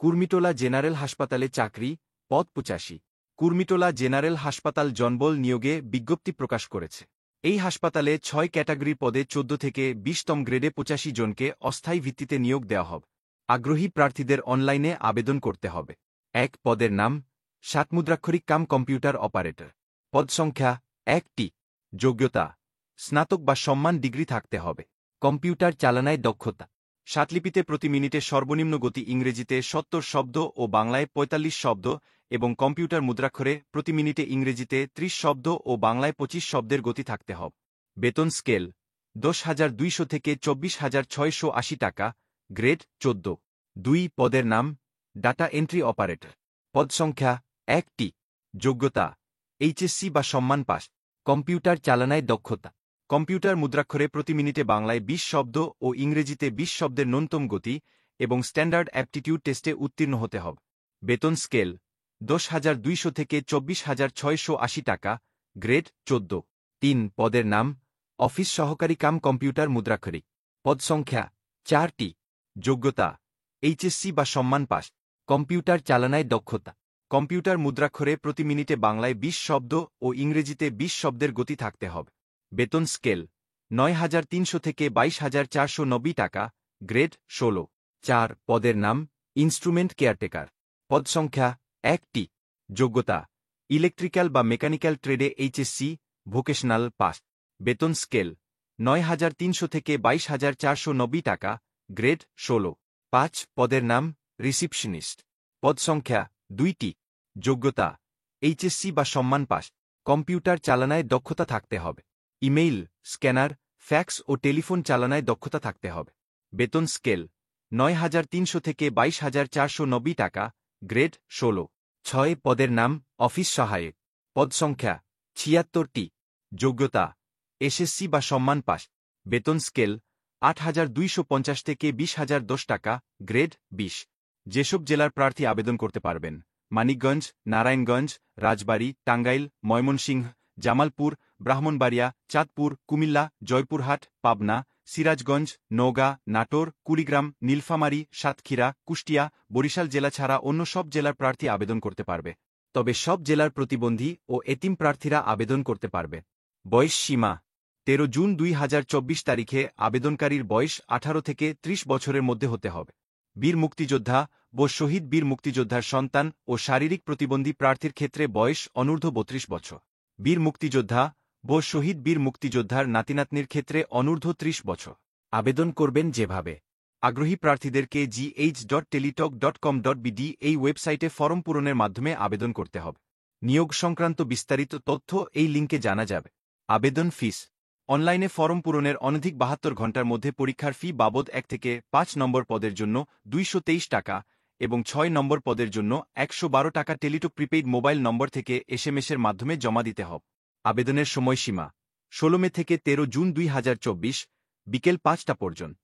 Kurmitola general হাসপাতালে চাকরি, পদ ৮৫। কুর্মিটোলা জেনারেল হাসপাতাল জনবল নিয়োগে বিজ্ঞপ্তি প্রকাশ করেছে। এই হাসপাতালে ৬ ক্যাটাগরির পদে ১৪ থেকে ২০তম গ্রেডে ৮৫ জনকে অস্থায়ী ভিত্তিতে নিয়োগ দেওয়া হবে। আগ্রহী প্রার্থীদের অনলাইনে আবেদন করতে হবে। ১ পদের নাম ৭ মুদ্রাক্ষরিক কাম কম্পিউটার অপারেটর। পদ সংখ্যা ১টি। যোগ্যতা স্নাতক বা সম্মান ডিগ্রি থাকতে হবে। কম্পিউটার চালনায় দক্ষতা ষাটলিপিতে প্রতি মিনিটে সর্বনিম্ন গতি ইংরেজিতে ৭০ শব্দ ও বাংলায় ৪৫ শব্দ এবং কম্পিউটার মুদ্রাক্ষরে প্রতি মিনিটে ইংরেজিতে ৩০ শব্দ ও বাংলায় ২৫ শব্দের গতি থাকতে হবে। বেতন স্কেল ১০,২০০ থেকে ২৪,৬৮০ টাকা, গ্রেড ১৪। ২ পদের নাম ডাটা এন্ট্রি অপারেটর। পদ সংখ্যা ১টি। যোগ্যতা এইচএসসি বা সম্মান পাস। কম্পিউটার চালনায় দক্ষতা কম্পিউটার মুদ্রাক্ষরে প্রতি মিনিটে বাংলায় ২০ শব্দ ও ইংরেজিতে ২০ শব্দের ন্যূনতম গতি এবং স্ট্যান্ডার্ড অ্যাপটিটিউড টেস্টে উত্তীর্ণ হতে হবে। বেতন স্কেল ১০,২০০ থেকে ২৪,৬৮০ টাকা, গ্রেড ১৪। ৩ পদের নাম অফিস সহকারী কাম কম্পিউটার মুদ্রাক্ষরিক। পদ সংখ্যা ৪টি। যোগ্যতা এইচএসসি বা সম্মান পাস। কম্পিউটার চালনায় দক্ষতা কম্পিউটার মুদ্রাক্ষরে প্রতি মিনিটে বাংলায় ২০ শব্দ ও ইংরেজিতে ২০ শব্দের গতি থাকতে হবে। বেতন স্কেল ৯,৩০০ থেকে ২২,৪৯০ টাকা, গ্রেড ১৬। ৪ পদের নাম ইনস্ট্রুমেন্ট কেয়ারটেকার। পদ সংখ্যা ১টি। যোগ্যতা ইলেকট্রিক্যাল বা মেকানিক্যাল ট্রেডে এইচএসসি, ভোকেশনাল পাস। বেতন স্কেল ৯,৩০০ থেকে ২২,৪৯০ টাকা, গ্রেড ১৬। ৫ পদের নাম রিসিপশনিস্ট। পদ সংখ্যা ২টি। যোগ্যতা এইচএসসি বা সম্মান পাস। কম্পিউটার চালনায় দক্ষতা থাকতে হবে। ইমেইল, স্ক্যানার, ফ্যাক্স ও টেলিফোন চালনায় দক্ষতা থাকতে হবে। বেতন স্কেল ৯,৩০০ থেকে ২২,৪৯০ টাকা, গ্রেড ১৬। ৬ পদের নাম অফিস সহায়ক। পদ সংখ্যা ৭৬টি। যোগ্যতা এসএসসি বা সম্মান পাস। বেতন স্কেল ৮,২৫০ থেকে ২০,০১০ টাকা, গ্রেড ২০। যেসব জেলার প্রার্থী আবেদন করতে পারবেন: মানিকগঞ্জ, নারায়ণগঞ্জ, রাজবাড়ী, টাঙ্গাইল, ময়মনসিংহ, জামালপুর, ব্রাহ্মণবাড়িয়া, চাঁদপুর, কুমিল্লা, জয়পুরহাট, পাবনা, সিরাজগঞ্জ, নওগাঁ, নাটোর, কুড়িগ্রাম, নীলফামারী, সাতক্ষীরা, কুষ্টিয়া, বরিশাল জেলা ছাড়া অন্য সব জেলার প্রার্থী আবেদন করতে পারবে। তবে সব জেলার প্রতিবন্ধী ও এতিম প্রার্থীরা আবেদন করতে পারবে। বয়স সীমা ১৩ জুন ২০২৪ তারিখে আবেদনকারীর বয়স ১৮ থেকে ৩০ বছরের মধ্যে হতে হবে। বীর মুক্তিযোদ্ধা ও শহীদ বীর মুক্তিযোদ্ধার সন্তান ও শারীরিক প্রতিবন্ধী প্রার্থীর ক্ষেত্রে বয়স অনূর্ধ্ব ৩২ বছর। বীর মুক্তিযোদ্ধা ও শহীদ বীর মুক্তিযোদ্ধার নাতিনাতনির ক্ষেত্রে অনূর্ধ্ব ৩০ বছর। আবেদন করবেন যেভাবে: আগ্রহী প্রার্থীদেরকে gh.teletalk.com.bd এই ওয়েবসাইটে ফরম পূরণের মাধ্যমে আবেদন করতে হবে। নিয়োগ সংক্রান্ত বিস্তারিত তথ্য এই লিঙ্কে জানা যাবে। আবেদন ফিস: অনলাইনে ফরম পূরণের অনধিক ৭২ ঘণ্টার মধ্যে পরীক্ষার ফি বাবদ ১ থেকে ৫ নম্বর পদের জন্য ২২৩ টাকা এবং ৬ নম্বর পদের জন্য ১১২ টাকা টেলিটক প্রিপেইড মোবাইল নম্বর থেকে এসএমএসের মাধ্যমে জমা দিতে হবে। আবেদনের সময়সীমা ১৬ মে থেকে ১৩ জুন ২০২৪ বিকেল ৫টা পর্যন্ত।